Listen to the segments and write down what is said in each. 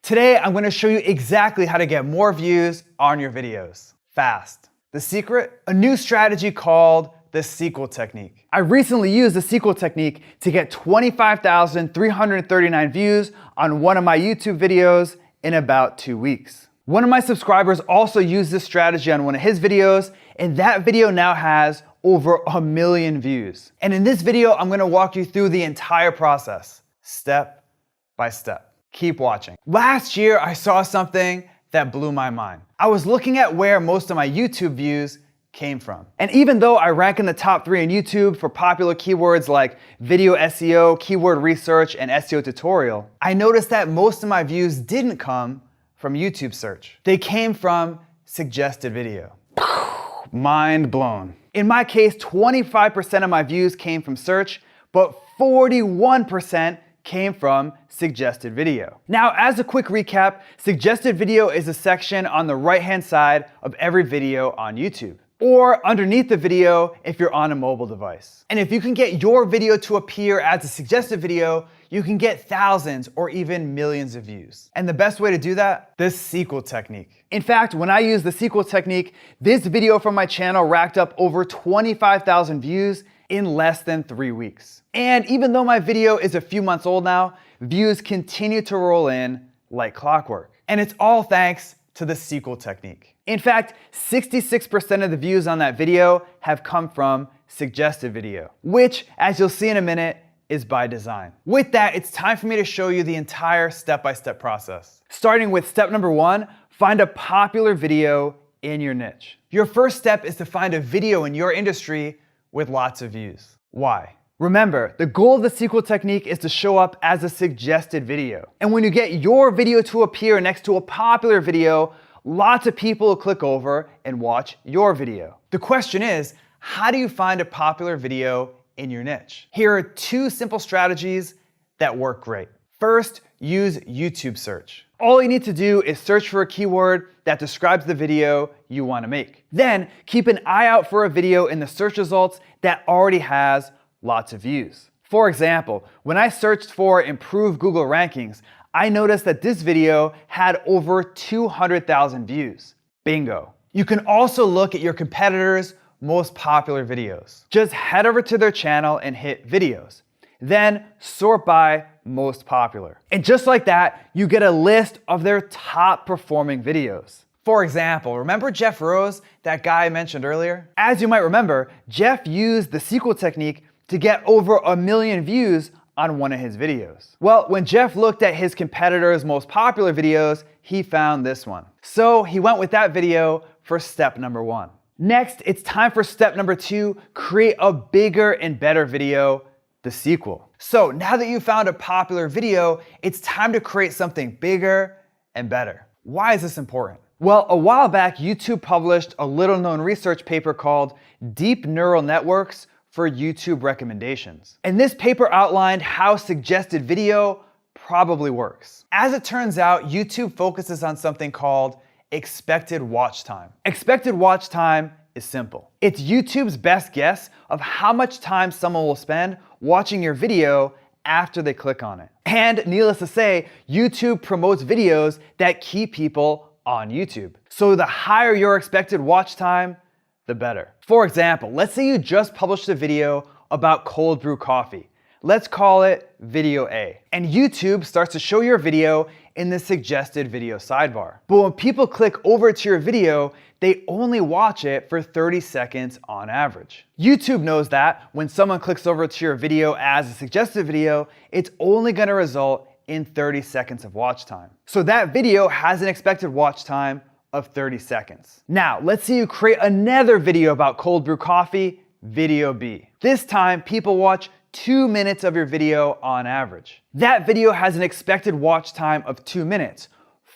Today, I'm gonna show you exactly how to get more views on your videos, fast. The secret? A new strategy called the sequel technique. I recently used the sequel technique to get 25,339 views on one of my YouTube videos in about 2 weeks. One of my subscribers also used this strategy on one of his videos, and that video now has over 1 million views. And in this video, I'm gonna walk you through the entire process, step by step. Keep watching. Last year, I saw something that blew my mind. I was looking at where most of my YouTube views came from. And even though I rank in the top 3 on YouTube for popular keywords like video SEO, keyword research, and SEO tutorial, I noticed that most of my views didn't come from YouTube search. They came from suggested video. Mind blown. In my case, 25% of my views came from search, but 41% came from suggested video. Now, as a quick recap, suggested video is a section on the right-hand side of every video on YouTube, or underneath the video if you're on a mobile device. And if you can get your video to appear as a suggested video, you can get thousands or even millions of views. And the best way to do that? The sequel technique. In fact, when I used the sequel technique, this video from my channel racked up over 25,000 views in less than 3 weeks. And even though my video is a few months old now, views continue to roll in like clockwork. And it's all thanks to the sequel technique. In fact, 66% of the views on that video have come from suggested video, which, as you'll see in a minute, is by design. With that, it's time for me to show you the entire step-by-step process. Starting with step number 1, find a popular video in your niche. Your first step is to find a video in your industry with lots of views. Why? Remember, the goal of the sequel technique is to show up as a suggested video. And when you get your video to appear next to a popular video, lots of people will click over and watch your video. The question is, how do you find a popular video in your niche? Here are 2 simple strategies that work great. First, use YouTube search. All you need to do is search for a keyword that describes the video you want to make. Then keep an eye out for a video in the search results that already has lots of views. For example, when I searched for improved Google rankings, I noticed that this video had over 200,000 views. Bingo. You can also look at your competitors' most popular videos. Just head over to their channel and hit videos. Then sort by most popular. And just like that, you get a list of their top performing videos. For example, remember Jeff Rose, that guy I mentioned earlier? As you might remember, Jeff used the sequel technique to get over 1 million views on one of his videos. Well, when Jeff looked at his competitors' most popular videos, he found this one. So he went with that video for step number 1. Next, it's time for step number 2, create a bigger and better video, the sequel. So now that you found a popular video, it's time to create something bigger and better. Why is this important? Well, a while back, YouTube published a little-known research paper called Deep Neural Networks for YouTube Recommendations. And this paper outlined how suggested video probably works. As it turns out, YouTube focuses on something called expected watch time. Expected watch time is simple. It's YouTube's best guess of how much time someone will spend watching your video after they click on it. And needless to say, YouTube promotes videos that keep people on YouTube. So the higher your expected watch time, the better. For example, let's say you just published a video about cold brew coffee. Let's call it video A. And YouTube starts to show your video in the suggested video sidebar. But when people click over to your video, they only watch it for 30 seconds on average. YouTube knows that when someone clicks over to your video as a suggested video, it's only gonna result in 30 seconds of watch time. So that video has an expected watch time of 30 seconds. Now, let's say you create another video about cold brew coffee, video B. This time, people watch 2 minutes of your video on average. That video has an expected watch time of 2 minutes,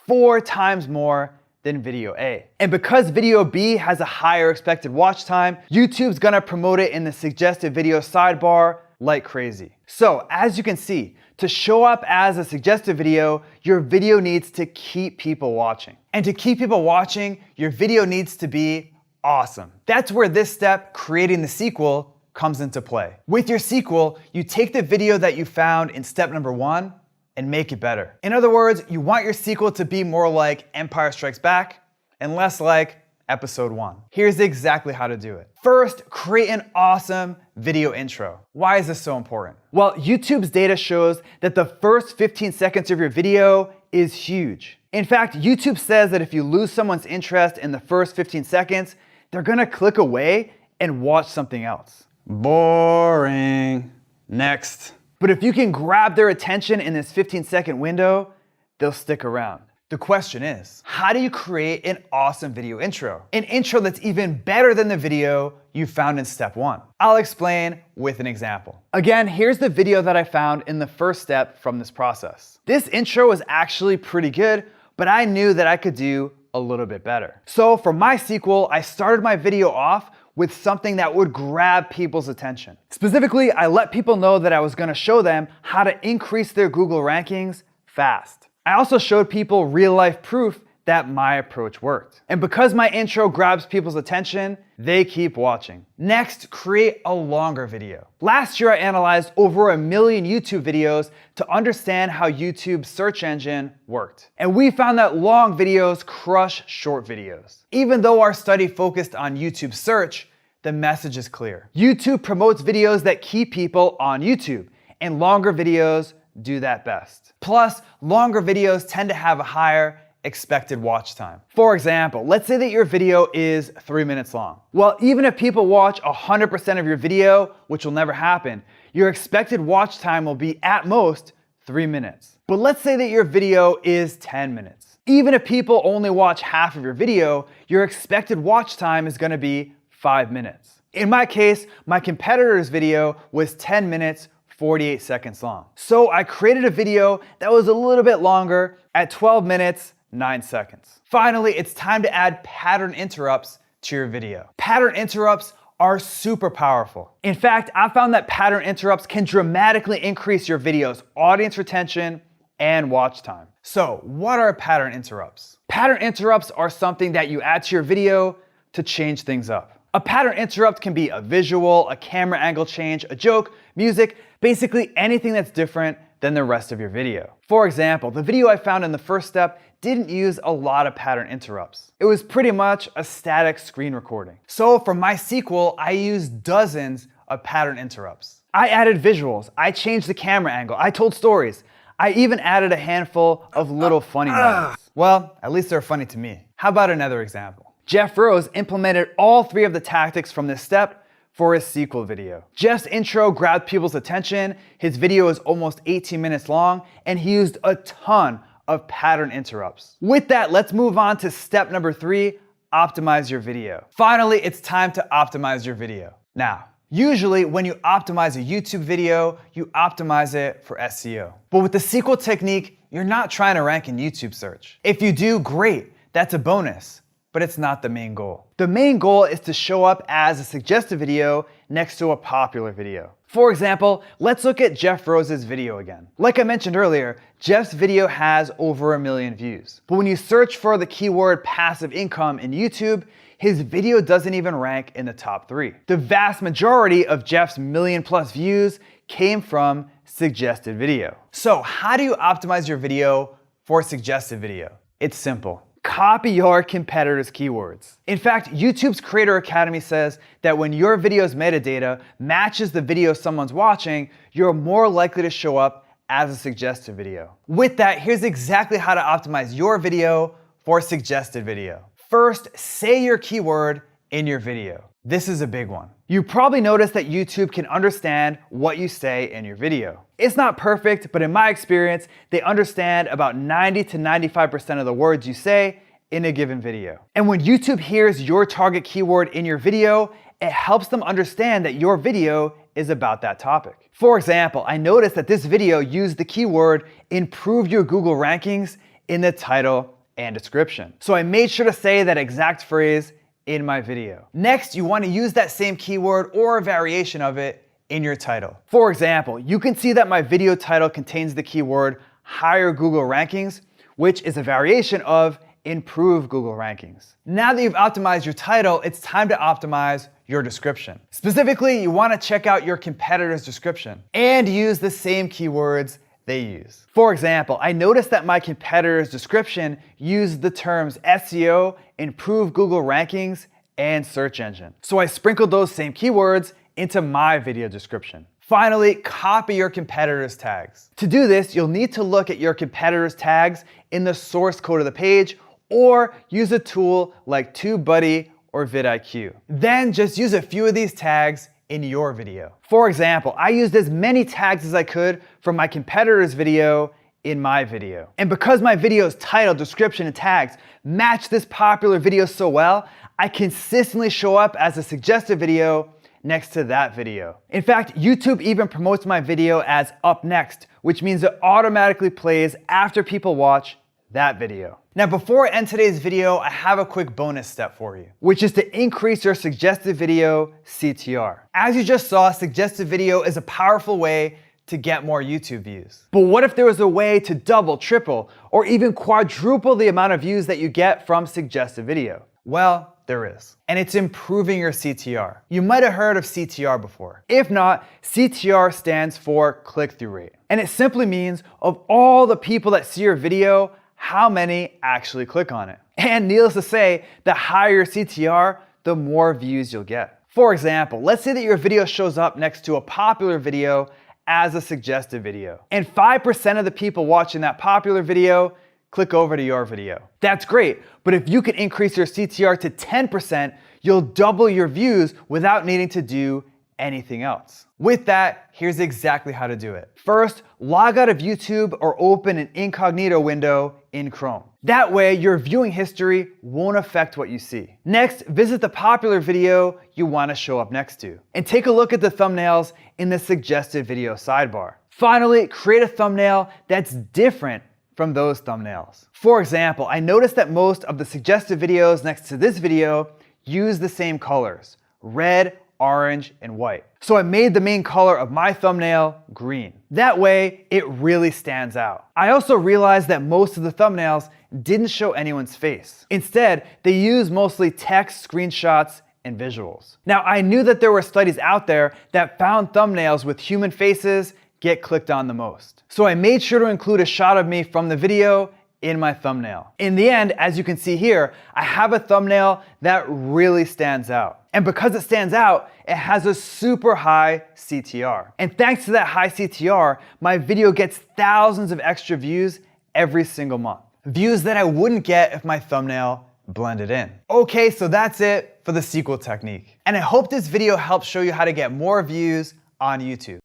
4 times more than video A. And because video B has a higher expected watch time, YouTube's gonna promote it in the suggested video sidebar like crazy. So as you can see, to show up as a suggested video, your video needs to keep people watching. And to keep people watching, your video needs to be awesome. That's where this step, creating the sequel, comes into play. With your sequel, you take the video that you found in step number 1 and make it better. In other words, you want your sequel to be more like Empire Strikes Back and less like Episode 1. Here's exactly how to do it. First, create an awesome video intro. Why is this so important? Well, YouTube's data shows that the first 15 seconds of your video is huge. In fact, YouTube says that if you lose someone's interest in the first 15 seconds, they're gonna click away and watch something else. Boring. Next. But if you can grab their attention in this 15-second window, they'll stick around. The question is, how do you create an awesome video intro? An intro that's even better than the video you found in step 1. I'll explain with an example. Again, here's the video that I found in the first step from this process. This intro was actually pretty good, but I knew that I could do a little bit better. So for my sequel, I started my video off with something that would grab people's attention. Specifically, I let people know that I was gonna show them how to increase their Google rankings fast. I also showed people real-life proof that my approach worked. And because my intro grabs people's attention, they keep watching. Next, create a longer video. Last year, I analyzed over 1 million YouTube videos to understand how YouTube's search engine worked. And we found that long videos crush short videos. Even though our study focused on YouTube search, the message is clear. YouTube promotes videos that keep people on YouTube, and longer videos do that best. Plus, longer videos tend to have a higher expected watch time. For example, let's say that your video is 3 minutes long. Well, even if people watch 100% of your video, which will never happen, your expected watch time will be at most 3 minutes. But let's say that your video is 10 minutes. Even if people only watch half of your video, your expected watch time is gonna be 5 minutes. In my case, my competitor's video was 10 minutes 48 seconds long. So I created a video that was a little bit longer at 12 minutes, 9 seconds. Finally, it's time to add pattern interrupts to your video. Pattern interrupts are super powerful. In fact, I found that pattern interrupts can dramatically increase your video's audience retention and watch time. So what are pattern interrupts? Pattern interrupts are something that you add to your video to change things up. A pattern interrupt can be a visual, a camera angle change, a joke, music, basically anything that's different than the rest of your video. For example, the video I found in the first step didn't use a lot of pattern interrupts. It was pretty much a static screen recording. So for my sequel, I used dozens of pattern interrupts. I added visuals, I changed the camera angle, I told stories. I even added a handful of little funny moments. Well, at least they're funny to me. How about another example? Jeff Rose implemented all 3 of the tactics from this step for his sequel video. Jeff's intro grabbed people's attention, his video is almost 18 minutes long, and he used a ton of pattern interrupts. With that, let's move on to step number 3, optimize your video. Finally, it's time to optimize your video. Now, usually when you optimize a YouTube video, you optimize it for SEO. But with the sequel technique, you're not trying to rank in YouTube search. If you do, great, that's a bonus. But it's not the main goal. The main goal is to show up as a suggested video next to a popular video. For example, let's look at Jeff Rose's video again. Like I mentioned earlier, Jeff's video has over 1 million views. But when you search for the keyword passive income in YouTube, his video doesn't even rank in the top 3. The vast majority of Jeff's 1 million+ views came from suggested video. So how do you optimize your video for suggested video? It's simple. Copy your competitors' keywords. In fact, YouTube's Creator Academy says that when your video's metadata matches the video someone's watching, you're more likely to show up as a suggested video. With that, here's exactly how to optimize your video for suggested video. First, say your keyword in your video. This is a big one. You probably noticed that YouTube can understand what you say in your video. It's not perfect, but in my experience, they understand about 90 to 95% of the words you say in a given video. And when YouTube hears your target keyword in your video, it helps them understand that your video is about that topic. For example, I noticed that this video used the keyword improve your Google rankings in the title and description. So I made sure to say that exact phrase in my video. Next, you want to use that same keyword or a variation of it in your title. For example, you can see that my video title contains the keyword higher Google rankings, which is a variation of improve Google rankings. Now that you've optimized your title, it's time to optimize your description. Specifically, you want to check out your competitor's description and use the same keywords they use. For example, I noticed that my competitor's description used the terms SEO, improve Google rankings, and search engine. So I sprinkled those same keywords into my video description. Finally, copy your competitor's tags. To do this, you'll need to look at your competitor's tags in the source code of the page or use a tool like TubeBuddy or vidIQ. Then just use a few of these tags in your video. For example, I used as many tags as I could from my competitor's video in my video. And because my video's title, description, and tags match this popular video so well, I consistently show up as a suggested video next to that video. In fact, YouTube even promotes my video as up next, which means it automatically plays after people watch that video. Now, before I end today's video, I have a quick bonus step for you, which is to increase your suggested video CTR. As you just saw, suggested video is a powerful way to get more YouTube views. But what if there was a way to double, triple, or even quadruple the amount of views that you get from suggested video? Well, there is. And it's improving your CTR. You might have heard of CTR before. If not, CTR stands for click-through rate. And it simply means of all the people that see your video, how many actually click on it. And needless to say, the higher your CTR, the more views you'll get. For example, let's say that your video shows up next to a popular video as a suggested video, and 5% of the people watching that popular video click over to your video. That's great, but if you can increase your CTR to 10%, you'll double your views without needing to do anything else. With that, here's exactly how to do it. First, log out of YouTube or open an incognito window in Chrome. That way, your viewing history won't affect what you see. Next, visit the popular video you want to show up next to, and take a look at the thumbnails in the suggested video sidebar. Finally, create a thumbnail that's different from those thumbnails. For example, I noticed that most of the suggested videos next to this video use the same colors: red, orange, and white. So I made the main color of my thumbnail green. That way, it really stands out. I also realized that most of the thumbnails didn't show anyone's face. Instead, they use mostly text, screenshots, and visuals. Now, I knew that there were studies out there that found thumbnails with human faces get clicked on the most. So I made sure to include a shot of me from the video in my thumbnail. In the end, as you can see here, I have a thumbnail that really stands out. And because it stands out, it has a super high CTR. And thanks to that high CTR, my video gets thousands of extra views every single month. Views that I wouldn't get if my thumbnail blended in. Okay, so that's it for the sequel technique. And I hope this video helps show you how to get more views on YouTube.